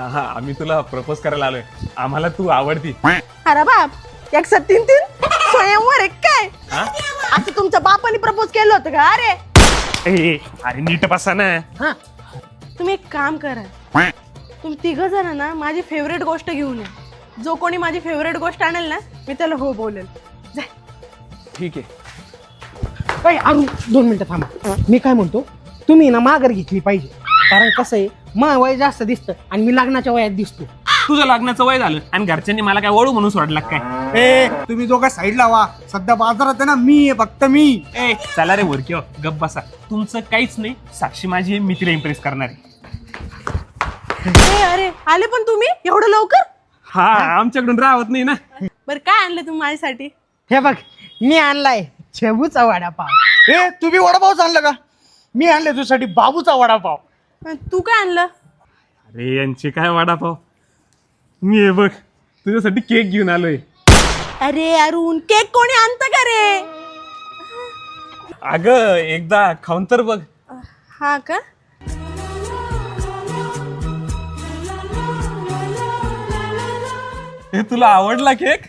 हा आम्ही तुला प्रपोज करायला आलोय. आम्हाला तू आवडती. अरे बाप 1 3 3 स्वयंवर एक काय असं तुमच्या बापाने प्रपोज केलं होतं का? अरे नीट बसा ना. हा तुम्ही एक काम करा, तुम्ही 3 जण ना माझी फेवरेट गोष्ट घेऊन या. जो कोणी माझी फेवरेट गोष्ट आणेल ना मी त्याला हो बोलेल. जा. ठीक आहे. अरे 2 मिनिटं थांबा. मी काय म्हणतो, तुम्ही ना माघार घेतली पाहिजे. कारण कसं आहे, मग वय जास्त दिसतं आणि मी लग्नाच्या वयात दिसतो. तुझं लग्नाचं वय झालं आणि घरच्यांनी मला काय वळू म्हणून सोडला काय? तुम्ही दोघं साईडला व्हा. सध्या बाजारात आहे ना मी आहे, फक्त मी. चला रे वरकी हो, गप बसा. तुमचं काहीच नाही. साक्षी माझी आहे, मी तिला इम्प्रेस करणार आहे. अरे आले पण तुम्ही एवढं लवकर? हा आमच्याकडून राहत नाही ना. बरं काय आणलं तुम्ही माझ्यासाठी? हे बघ, मी आणलाय शेबूचा वडापाव. तुम्ही वडापाव आणलं का? मी आणले तुझ्यासाठी बाबूचा वडापाव. तू काय आणलं? अरे यांचे काय वडापाव. मी हे बघ तुझ्यासाठी केक घेऊन आलोय. अरे अरुण केक कोणी आणतं का रे? अगं एकदा खाऊन तर बघ. हा का? हे तुला आवडला केक?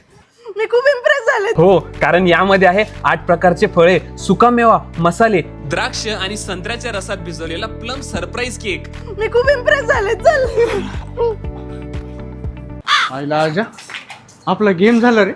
मी खूप इम्प्रेस झाले. हो, कारण यामध्ये आहे 8 प्रकारचे फळे, सुकामेवा, मसाले, द्राक्ष आणि संत्र्याच्या रसात भिजवलेला प्लम सरप्राईज केक. मी खूप इम्प्रेस झाले. चल आईला आजा आपला गेम झाला रे.